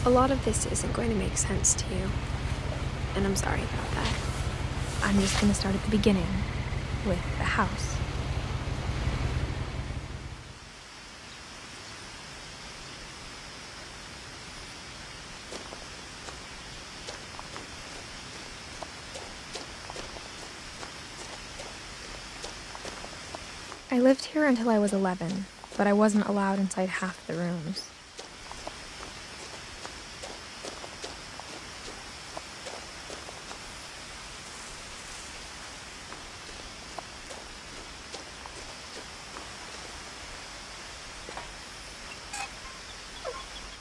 A lot of this isn't going to make sense to you, and I'm sorry about that. I'm just going to start at the beginning, with the house. I lived here until I was 11, but I wasn't allowed inside half the rooms.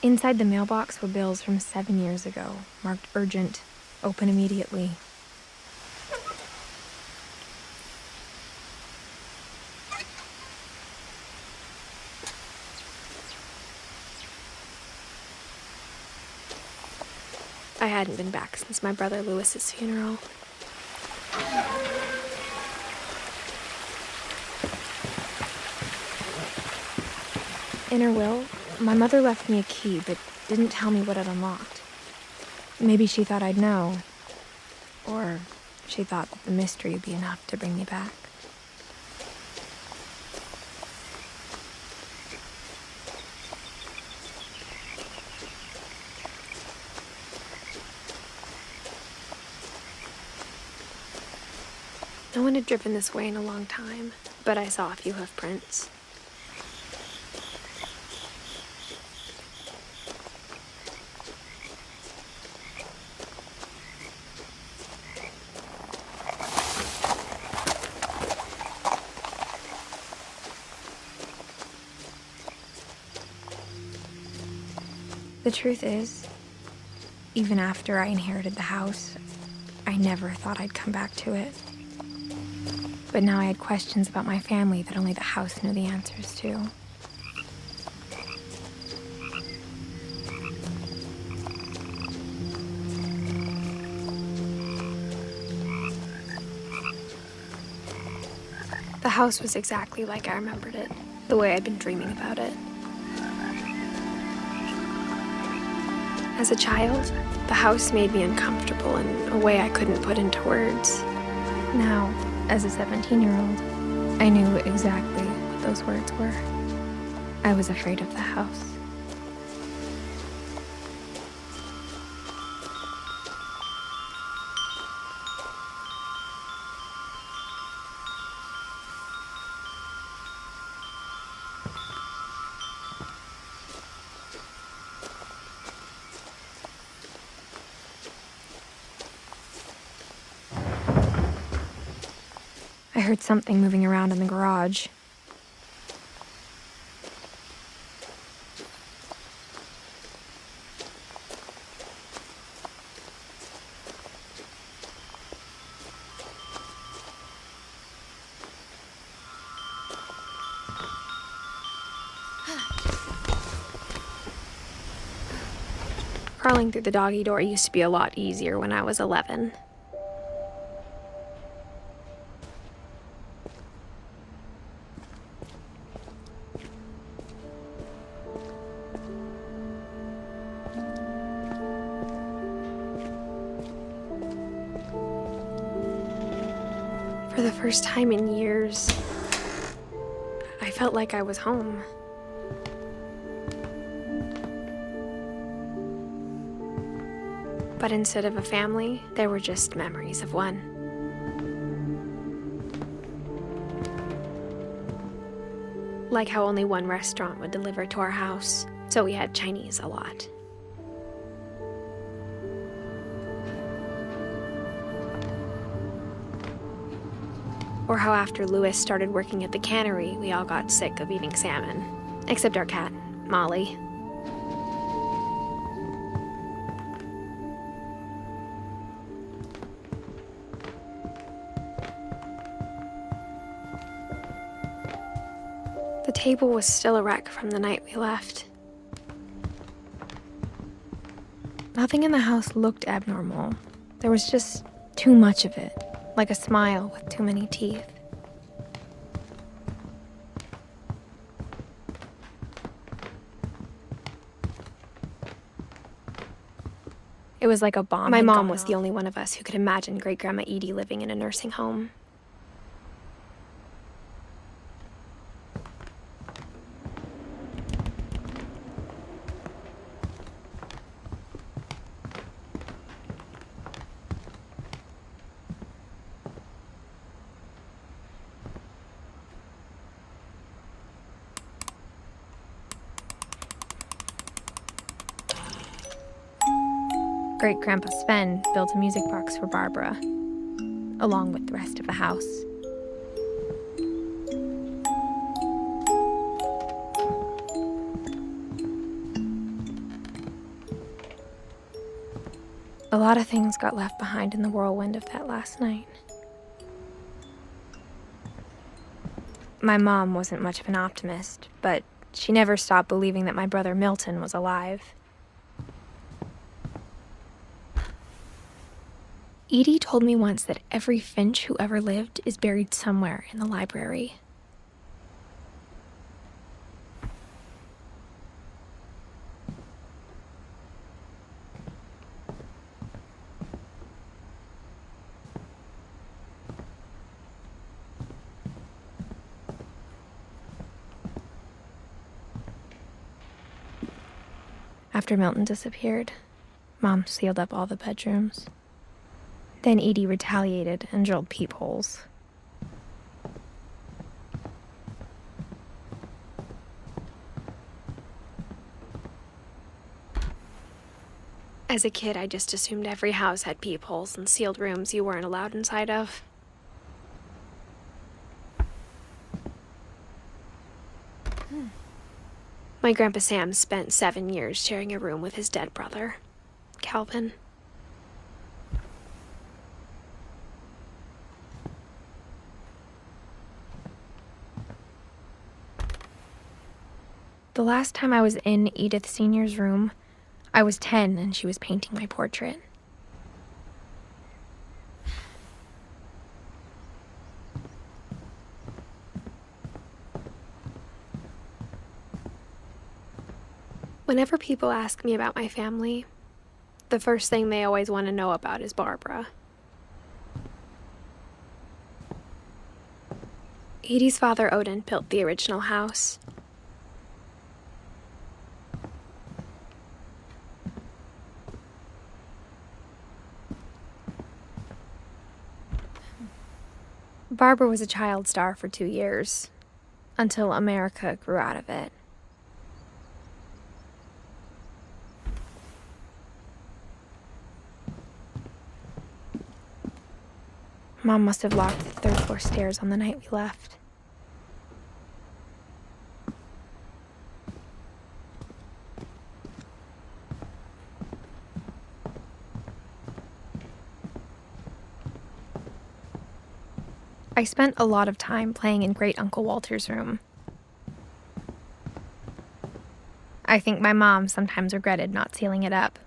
Inside the mailbox were bills from 7 years ago, marked urgent, open immediately. I hadn't been back since my brother Lewis's funeral. In her will, my mother left me a key, but didn't tell me what it unlocked. Maybe she thought I'd know. Or she thought that the mystery would be enough to bring me back. No one had driven this way in a long time, but I saw a few hoof prints. The truth is, even after I inherited the house, I never thought I'd come back to it. But now I had questions about my family that only the house knew the answers to. The house was exactly like I remembered it, the way I'd been dreaming about it. As a child, the house made me uncomfortable in a way I couldn't put into words. Now, as a 17-year-old, I knew exactly what those words were. I was afraid of the house. I heard something moving around in the garage. Crawling through the doggy door used to be a lot easier when I was 11. For the first time in years, I felt like I was home. But instead of a family, there were just memories of one. Like how only one restaurant would deliver to our house, so we had Chinese a lot. Or how after Lewis started working at the cannery, we all got sick of eating salmon. Except our cat, Molly. The table was still a wreck from the night we left. Nothing in the house looked abnormal. There was just too much of it, like a smile with too many teeth. It was like a bomb. My had mom gone was the off. only one of us who could imagine Great-Grandma Edie living in a nursing home. Great-Grandpa Sven built a music box for Barbara, along with the rest of the house. A lot of things got left behind in the whirlwind of that last night. My mom wasn't much of an optimist, but she never stopped believing that my brother Milton was alive. Edie told me once that every Finch who ever lived is buried somewhere in the library. After Milton disappeared, Mom sealed up all the bedrooms. Then Edie retaliated and drilled peepholes. As a kid, I just assumed every house had peepholes and sealed rooms you weren't allowed inside of. My Grandpa Sam spent 7 years sharing a room with his dead brother, Calvin. The last time I was in Edith Sr.'s room, I was 10 and she was painting my portrait. Whenever people ask me about my family, the first thing they always want to know about is Barbara. Edie's father, Odin, built the original house. Barbara was a child star for 2 years, until America grew out of it. Mom must have locked the third floor stairs on the night we left. I spent a lot of time playing in Great Uncle Walter's room. I think my mom sometimes regretted not sealing it up.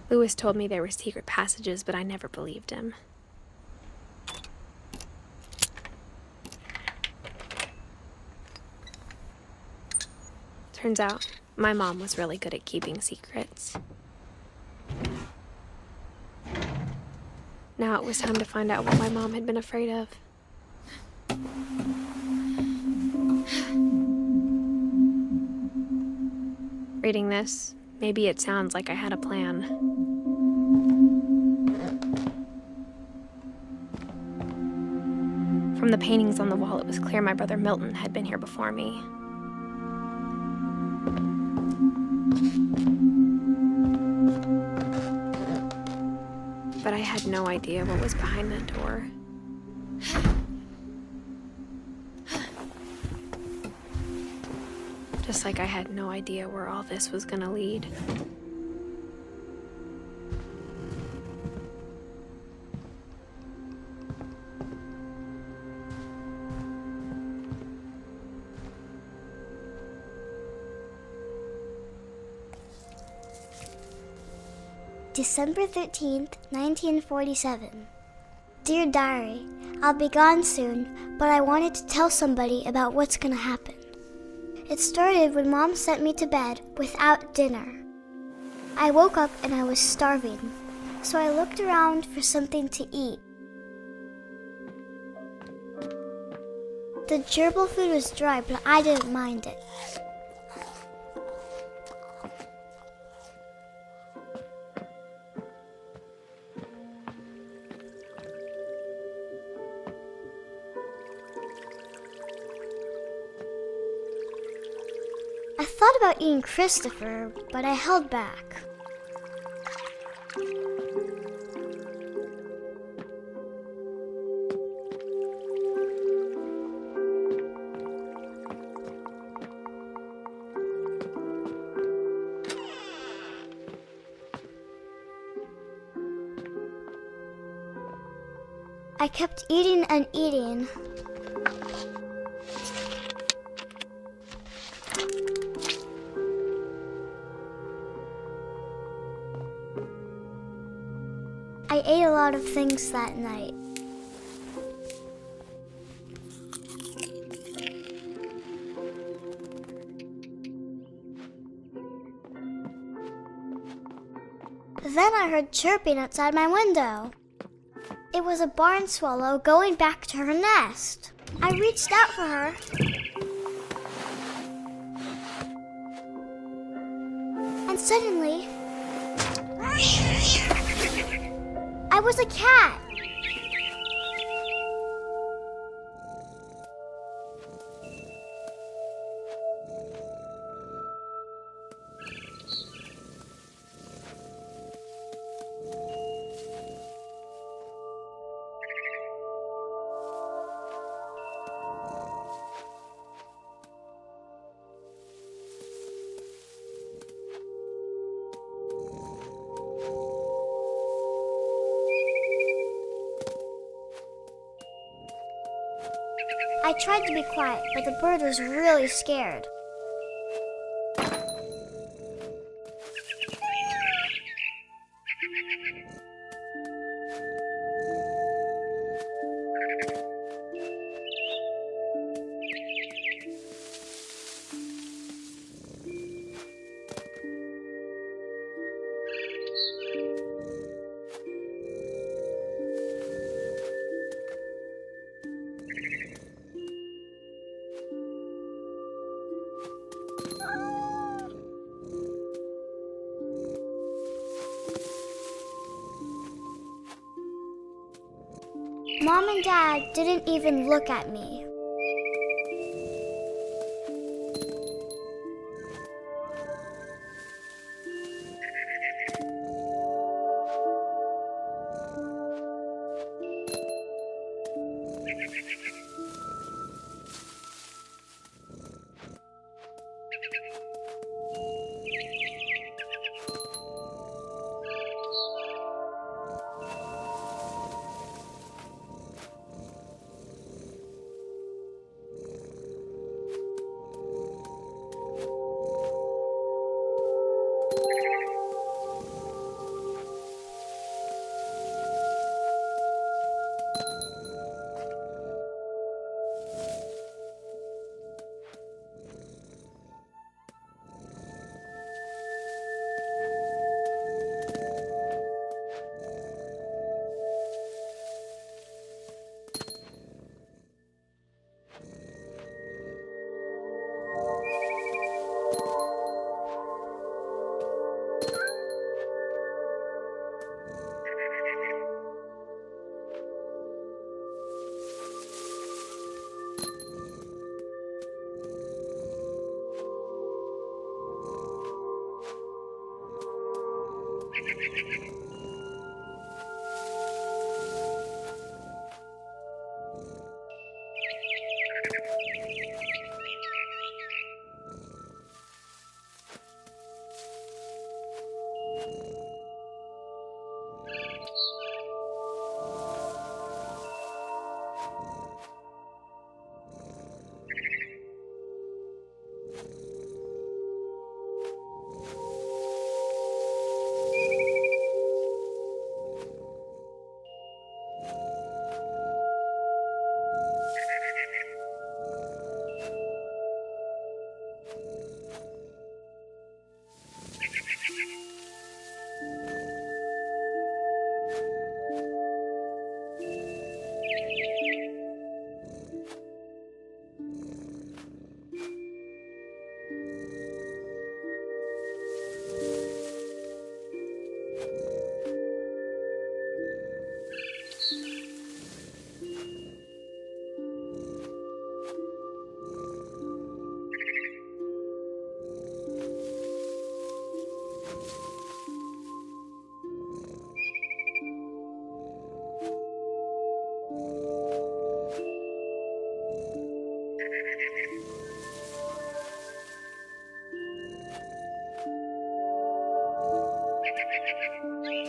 Louis told me there were secret passages, but I never believed him. Turns out, my mom was really good at keeping secrets. Now it was time to find out what my mom had been afraid of. Reading this, maybe it sounds like I had a plan. From the paintings on the wall, it was clear my brother Milton had been here before me. But I had no idea what was behind that door. Just like I had no idea where all this was gonna lead. December 13th, 1947. Dear Diary, I'll be gone soon, but I wanted to tell somebody about what's gonna happen. It started when Mom sent me to bed without dinner. I woke up and I was starving, so I looked around for something to eat. The gerbil food was dry, but I didn't mind it. I thought about eating Christopher, but I held back. I kept eating and eating. I ate a lot of things that night. Then I heard chirping outside my window. It was a barn swallow going back to her nest. I reached out for her. And suddenly, I was a cat. I tried to be quiet, but the bird was really scared. Mom and Dad didn't even look at me.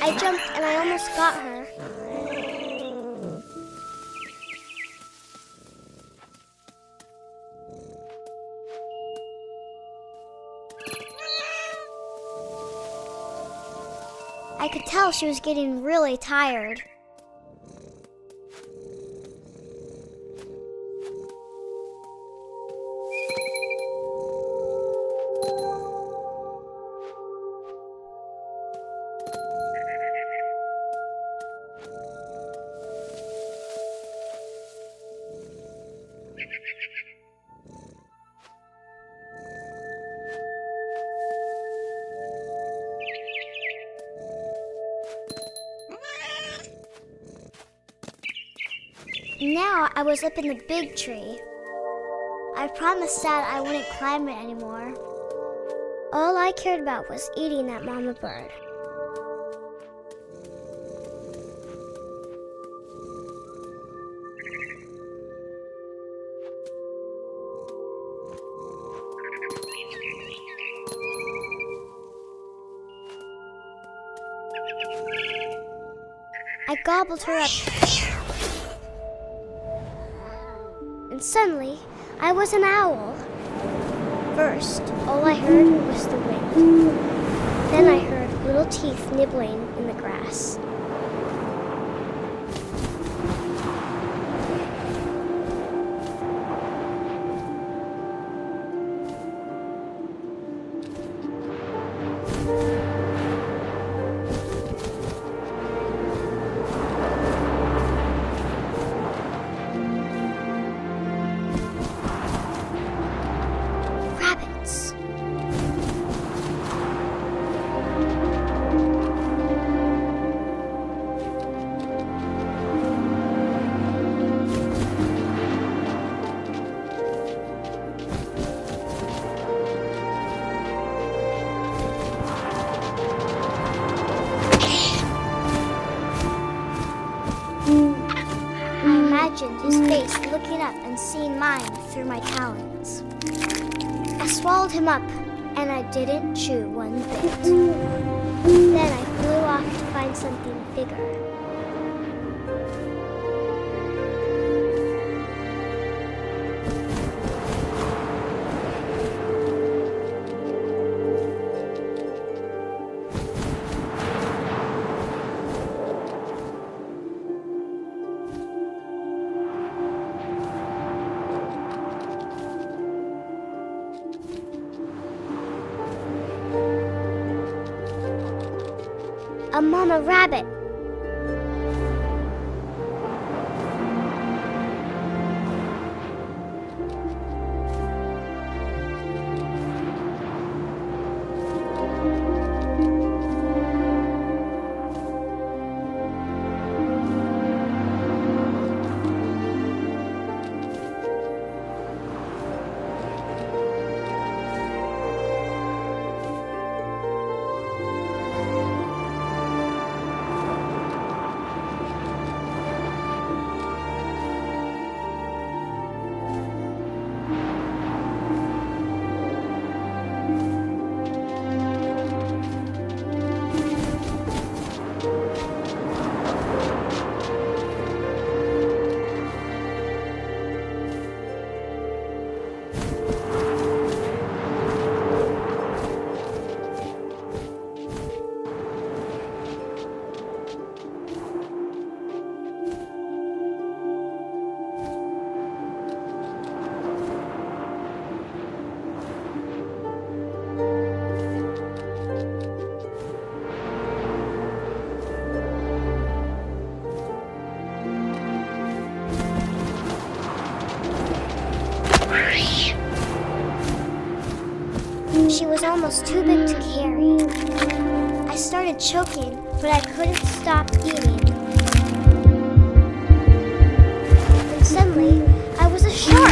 I jumped and I almost got her. I could tell she was getting really tired. Now I was up in the big tree. I promised Dad I wouldn't climb it anymore. All I cared about was eating that mama bird. I gobbled her up. And suddenly, I was an owl. First, all I heard was the wind. Then I heard little teeth nibbling in the grass. His face looking up and seeing mine through my talons. I swallowed him up, and I didn't chew one bit. Then I flew off to find something bigger. A mama rabbit. She was almost too big to carry. I started choking, but I couldn't stop eating. And suddenly, I was a shark!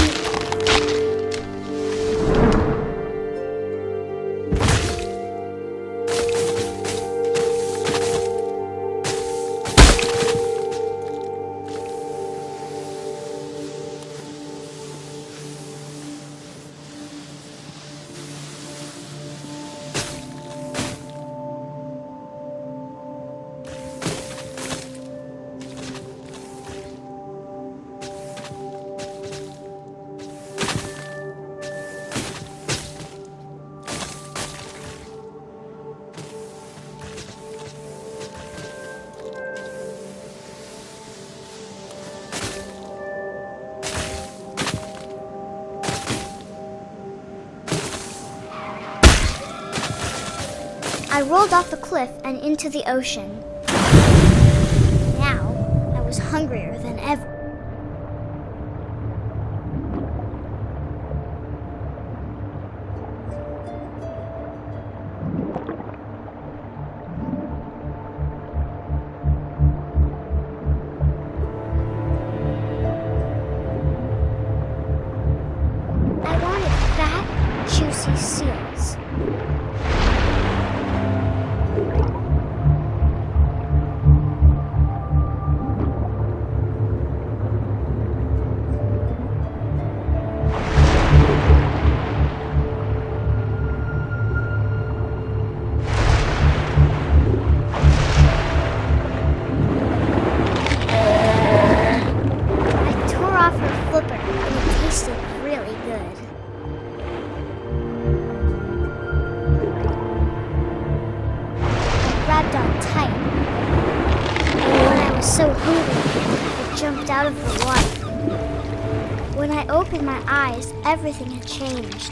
I rolled off the cliff and into the ocean. Now, I was hungrier than ever. I wanted fat, juicy seals. I tore off her flipper and it tasted really good. I grabbed on tight, and when I was so hungry, I jumped out of the water. When I opened my eyes, everything had changed.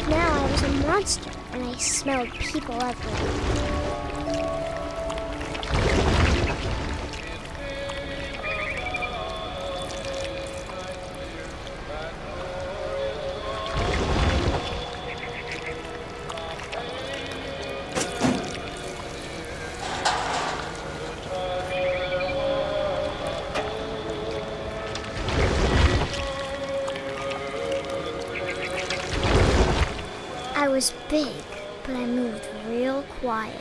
Now I was a monster, and I smelled people everywhere. I was big, but I moved real quiet.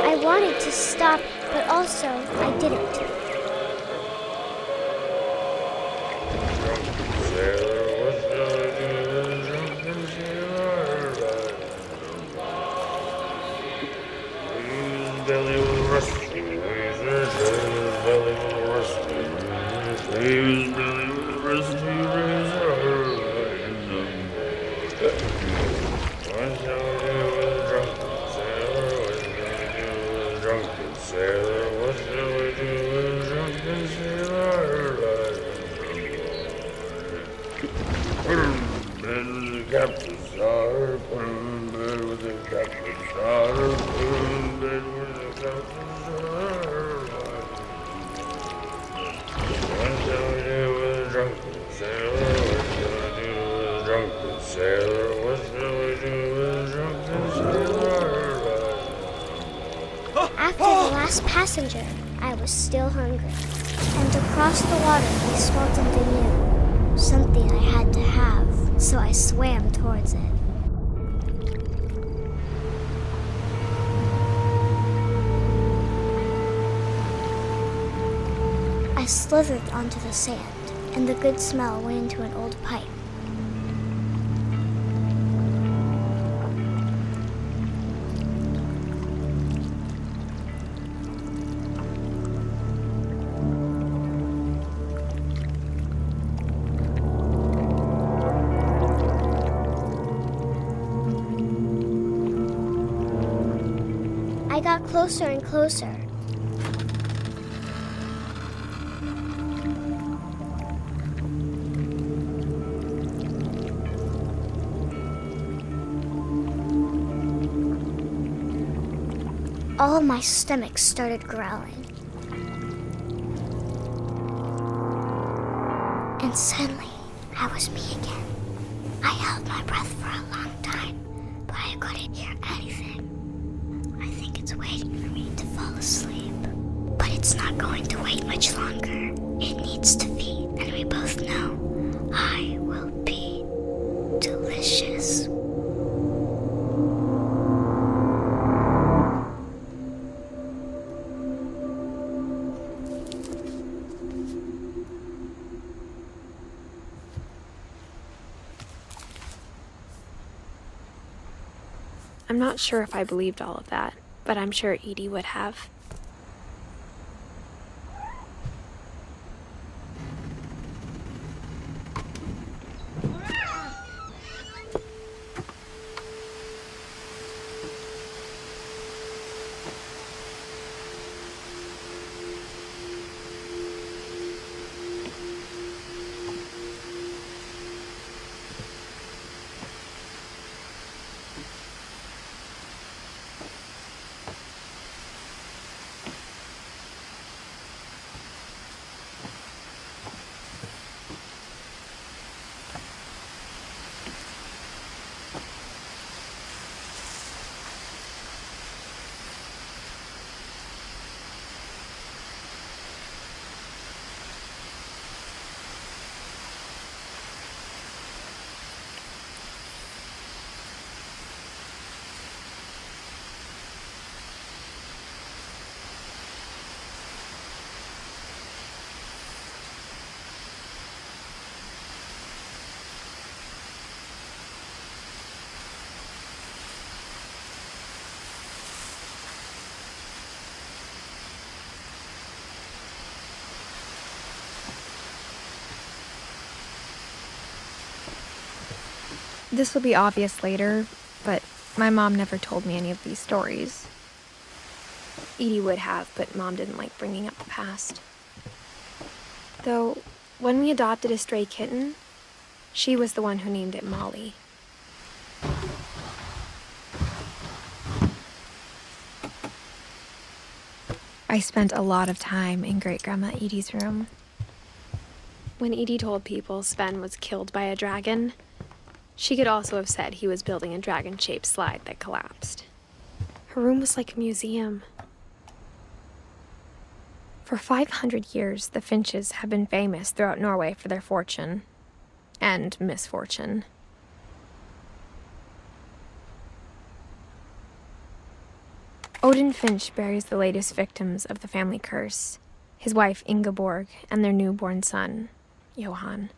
I wanted to stop, but also I didn't. After the last passenger, I was still hungry. And across the water, I smelled something new. Something I had to have, so I swam towards it. I slithered onto the sand, and the good smell went into an old pipe. I got closer and closer. All of my stomach started growling. And suddenly, I was me again. I held my breath for a long time, but I couldn't hear anything. I think it's waiting for me to fall asleep, but it's not not going to wait much longer. It needs to feed, and we both know I will be delicious. I'm not sure if I believed all of that, but I'm sure Edie would have. This will be obvious later, but my mom never told me any of these stories. Edie would have, but Mom didn't like bringing up the past. Though, when we adopted a stray kitten, she was the one who named it Molly. I spent a lot of time in Great-Grandma Edie's room. When Edie told people Sven was killed by a dragon, she could also have said he was building a dragon-shaped slide that collapsed. Her room was like a museum. For 500 years, the Finches have been famous throughout Norway for their fortune and misfortune. Odin Finch buries the latest victims of the family curse, his wife Ingeborg and their newborn son, Johan.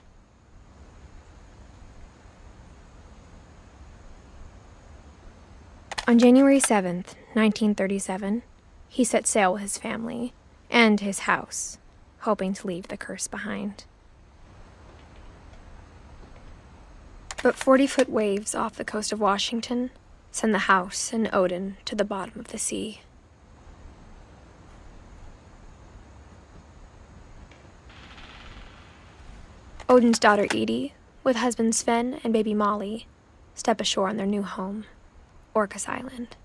On January 7th, 1937, he set sail with his family and his house, hoping to leave the curse behind. But 40-foot waves off the coast of Washington send the house and Odin to the bottom of the sea. Odin's daughter Edie, with husband Sven and baby Molly, step ashore on their new home, Orcas Island.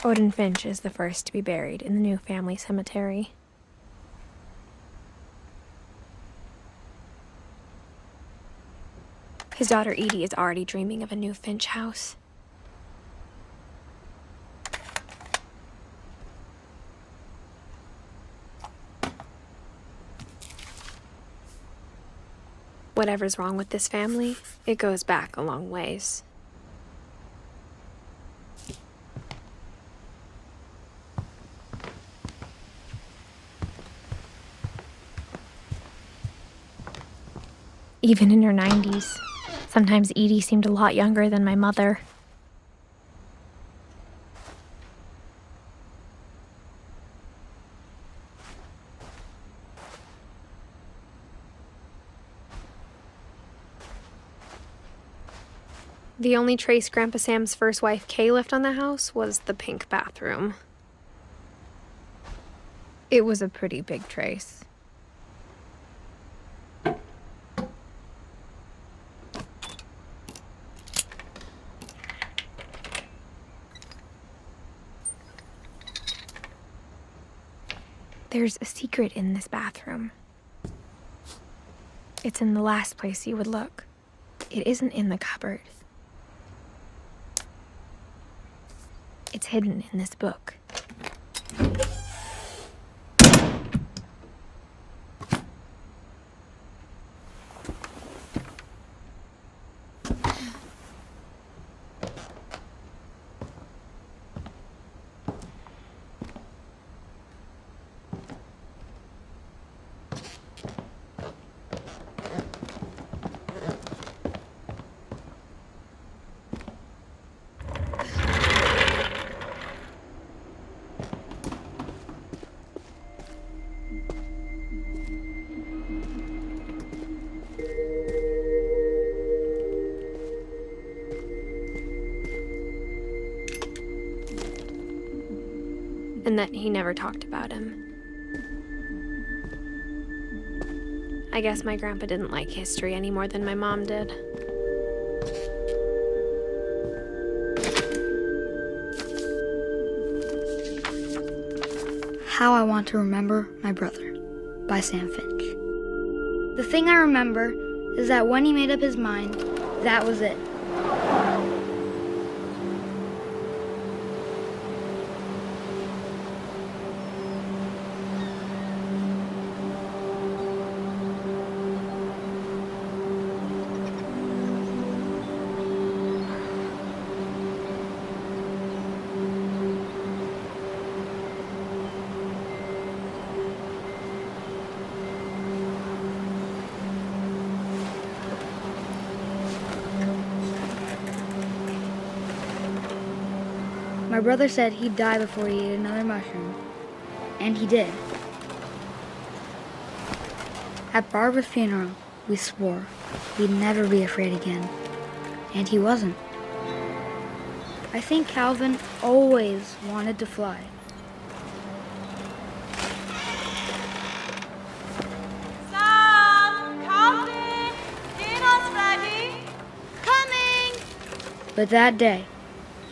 Odin Finch is the first to be buried in the new family cemetery. His daughter Edie is already dreaming of a new Finch house. Whatever's wrong with this family, it goes back a long ways. Even in her 90s, sometimes Edie seemed a lot younger than my mother. The only trace Grandpa Sam's first wife, Kay, left on the house was the pink bathroom. It was a pretty big trace. There's a secret in this bathroom. It's in the last place you would look. It isn't in the cupboard. It's hidden in this book. And that he never talked about him. I guess my grandpa didn't like history any more than my mom did. How I Want to Remember My Brother by Sam Finch. The thing I remember is that when he made up his mind, that was it. My brother said he'd die before he ate another mushroom, and he did. At Barbara's funeral, we swore we'd never be afraid again, and he wasn't. I think Calvin always wanted to fly. Sam, Calvin, dinner's ready. Coming! But that day,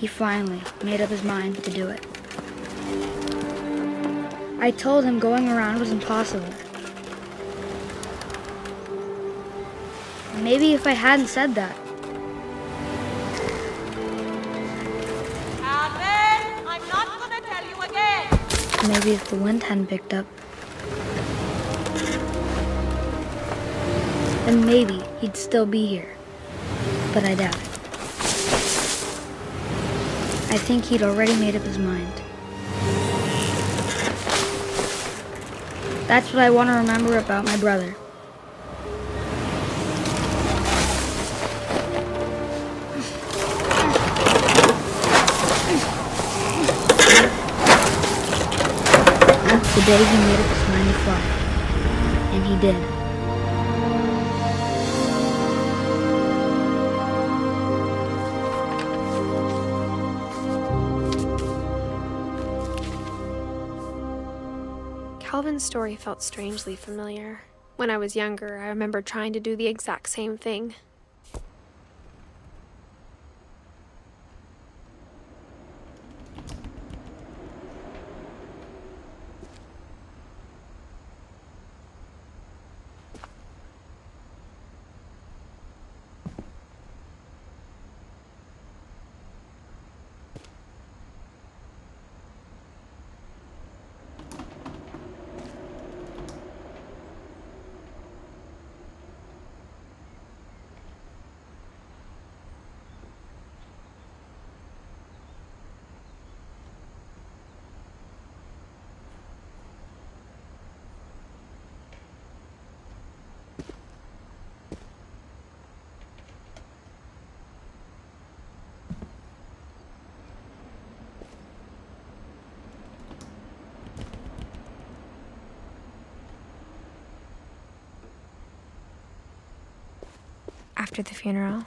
he finally made up his mind to do it. I told him going around was impossible. Maybe if I hadn't said that, Calvin, I'm not gonna tell you again. maybe if the wind hadn't picked up, then maybe he'd still be here. But I doubt it. I think he'd already made up his mind. That's what I want to remember about my brother. The day he made up his mind to fly. And he did. Calvin's story felt strangely familiar. When I was younger, I remember trying to do the exact same thing. After the funeral,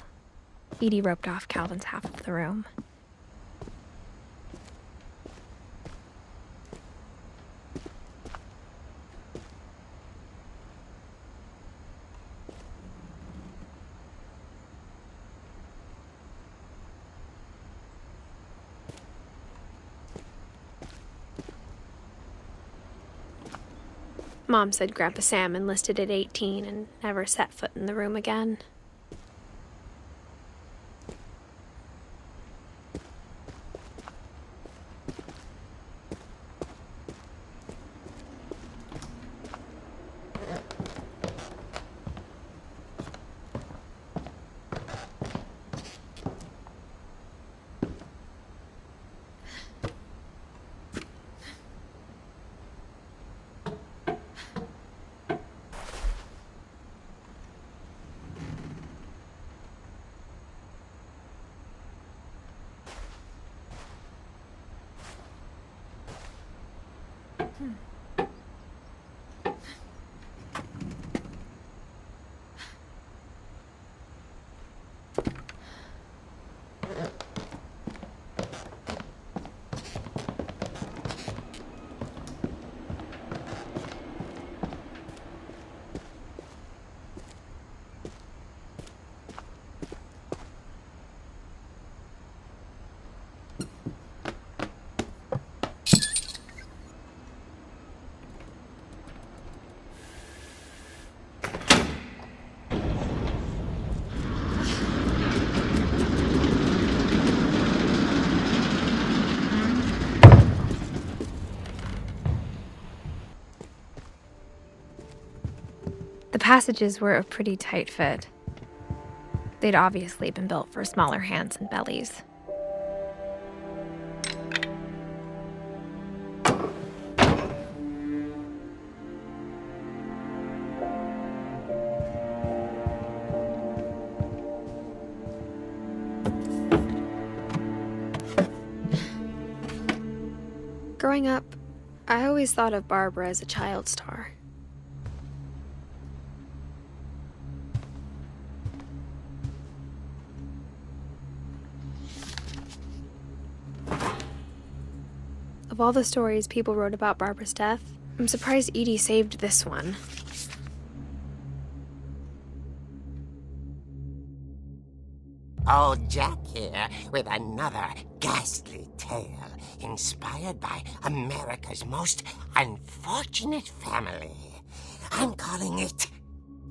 Edie roped off Calvin's half of the room. Mom said Grandpa Sam enlisted at 18 and never set foot in the room again. The passages were a pretty tight fit. They'd obviously been built for smaller hands and bellies. Growing up, I always thought of Barbara as a child star. Of all the stories people wrote about Barbara's death, I'm surprised Edie saved this one. Old Jack here with another ghastly tale inspired by America's most unfortunate family. I'm calling it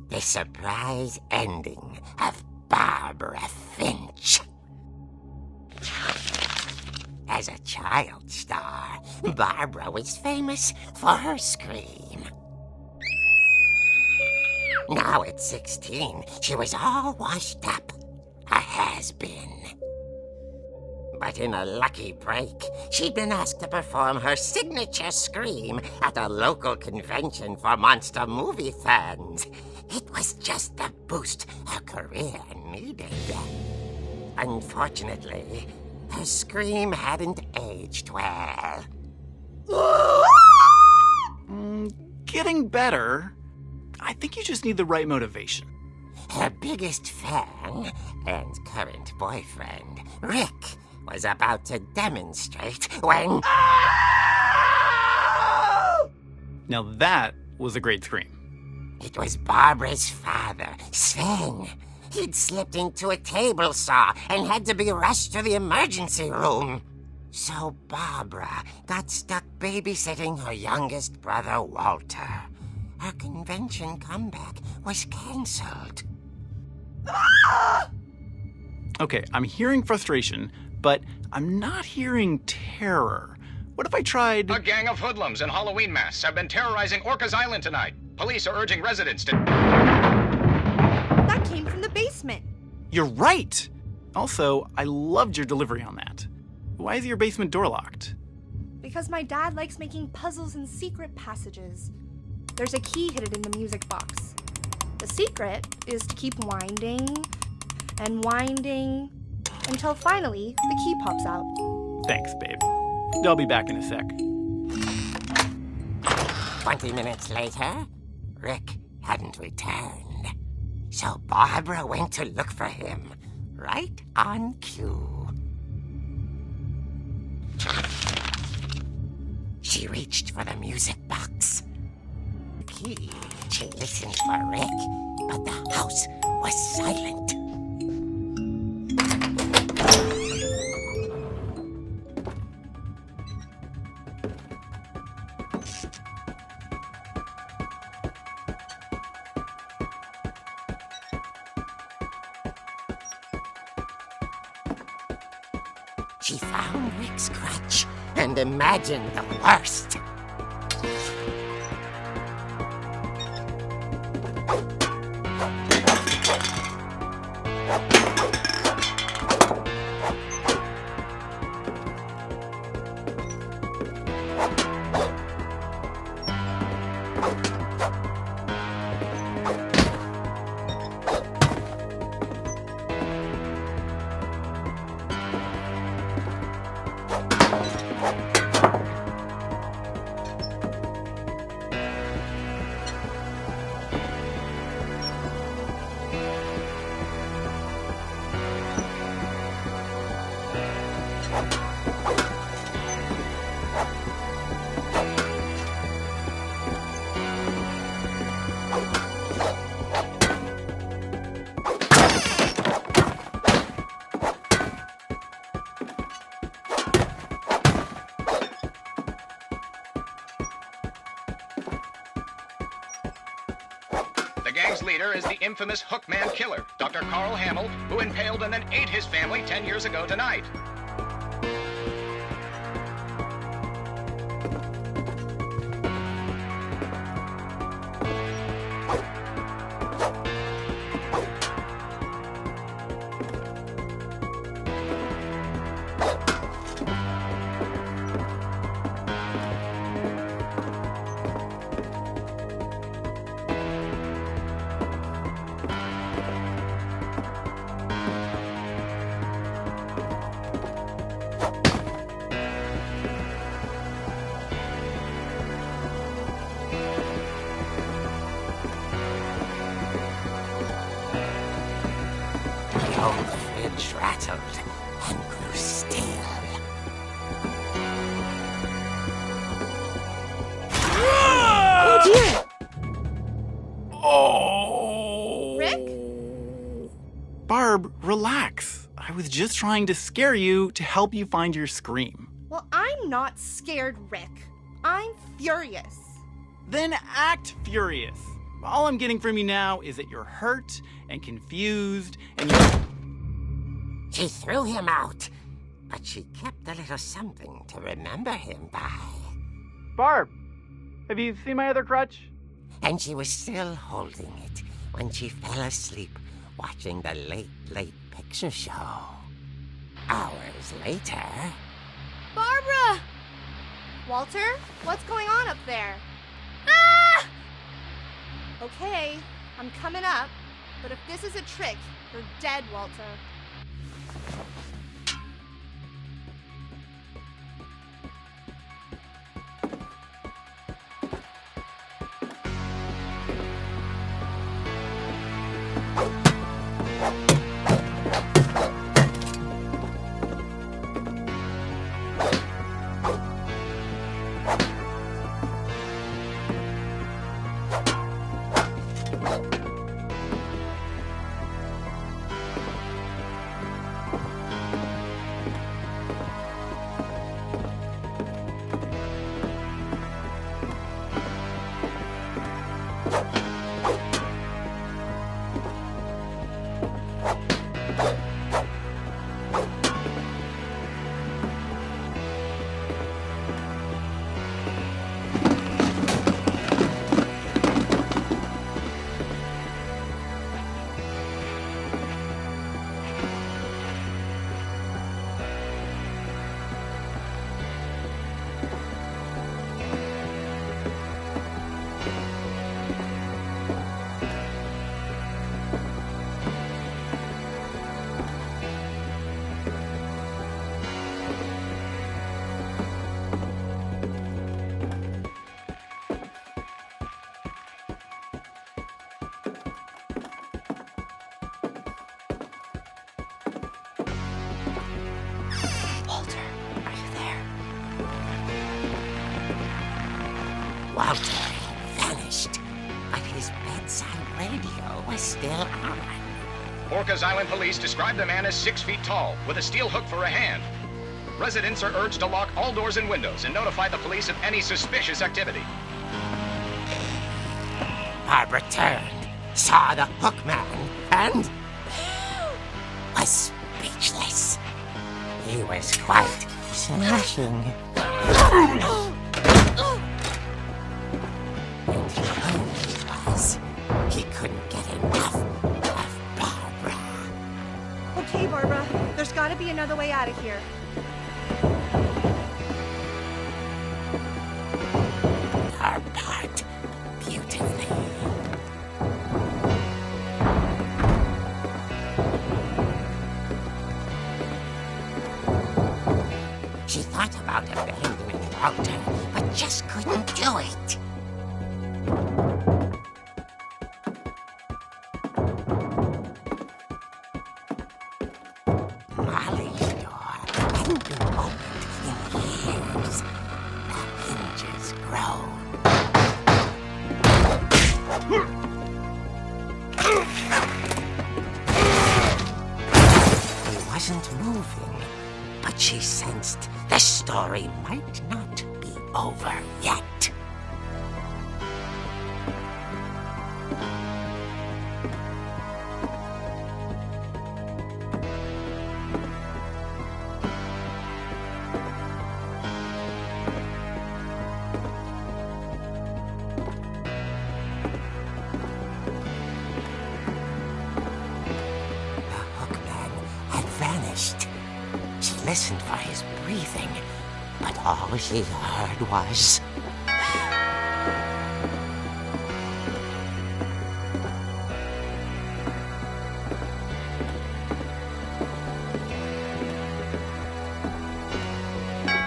The Surprise Ending of Barbara Finch. As a child star, Barbara was famous for her scream. Now at 16, she was all washed up. A has-been. But in a lucky break, she'd been asked to perform her signature scream at a local convention for monster movie fans. It was just the boost her career needed. Unfortunately, her scream hadn't aged well. Getting better. I think you just need the right motivation. Her biggest fan and current boyfriend, Rick, was about to demonstrate when... Now that was a great scream. It was Barbara's father, Sven. He'd slipped into a table saw and had to be rushed to the emergency room. So Barbara got stuck babysitting her youngest brother, Walter. Her convention comeback was cancelled. Okay, I'm hearing frustration, but I'm not hearing terror. What if I tried... A gang of hoodlums in Halloween masks have been terrorizing Orcas Island tonight. Police are urging residents to... That came from the basement. You're right! Also, I loved your delivery on that. Why is your basement door locked? Because my dad likes making puzzles and secret passages. There's a key hidden in the music box. The secret is to keep winding and winding until finally the key pops out. Thanks, babe. I'll be back in a sec. 20 minutes later, Rick hadn't returned. So Barbara went to look for him, right on cue. She reached for the music box. Key, she listened for Rick, but the house was silent. She found Rick's crutch and imagined the worst. leader is the infamous Hookman killer, Dr. Carl Hamill, who impaled and then ate his family 10 years ago tonight. The old fridge rattled and grew still. Oh dear! Oh! Rick? Barb, relax. I was just trying to scare you to help you find your scream. Well, I'm not scared, Rick. I'm furious. Then act furious. All I'm getting from you now is that you're hurt and confused and you're... She threw him out, but she kept a little something to remember him by. Barb, have you seen my other crutch? And she was still holding it when she fell asleep watching the late picture show. Hours later... Barbara! Walter, what's going on up there? Ah! Okay, I'm coming up, but if this is a trick, you're dead, Walter. Walter had vanished, but his bedside radio was still on. Orcas Island police describe the man as 6 feet tall, with a steel hook for a hand. Residents are urged to lock all doors and windows and notify the police of any suspicious activity. Barbara turned, saw the Hookman, and was speechless. He was quite smashing. And he was. He couldn't get enough of Barbara. Okay, Barbara, there's gotta be another way out of here. Her part beautifully. She thought about abandoning Walter, but just couldn't do it. Molly's door hadn't been opened in years. The hinges groaned. He wasn't moving, but she sensed the story might not be over yet. listened for his breathing, but all she heard was...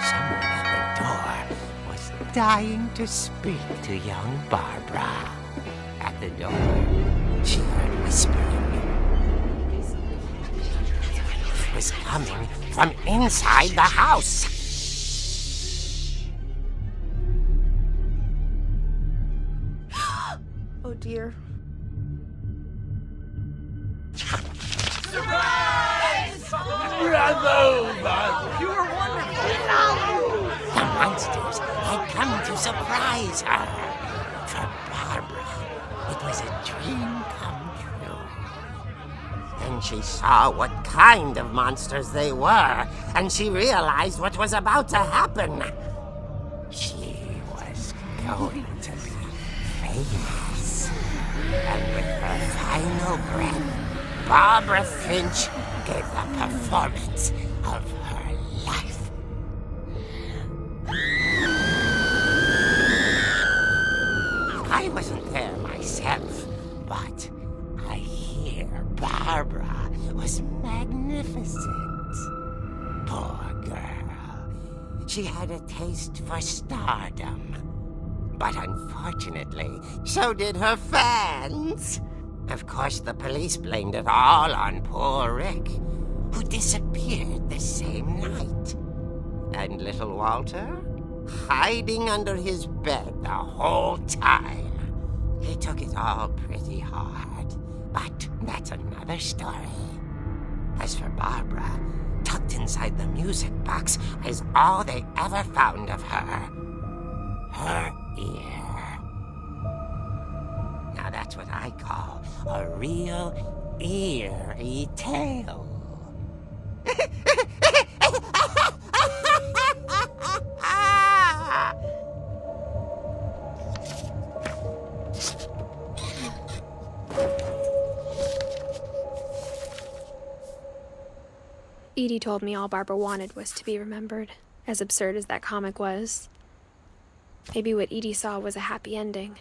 Someone at the door was dying to speak to young Barbara. At the door, she heard whispering. It was coming from inside the house. Oh dear. The monsters had come to surprise her. For Barbara, it was a dream come true. Then she saw what kind of monsters they were, and she realized what was about to happen. She was going to be famous. And with her final breath, Barbara Finch gave the performance of her life. I wasn't there myself, but I hear Barbara was magnificent. Poor girl. She had a taste for stardom. But unfortunately, so did her fans. Of course, the police blamed it all on poor Rick, who disappeared the same night. And little Walter? Hiding under his bed the whole time. He took it all pretty hard, but that's another story. As for Barbara, tucked inside the music box is all they ever found of her. Her ear. Now that's what I call a real eerie tale. Edie told me all Barbara wanted was to be remembered, as absurd as that comic was. Maybe what Edie saw was a happy ending.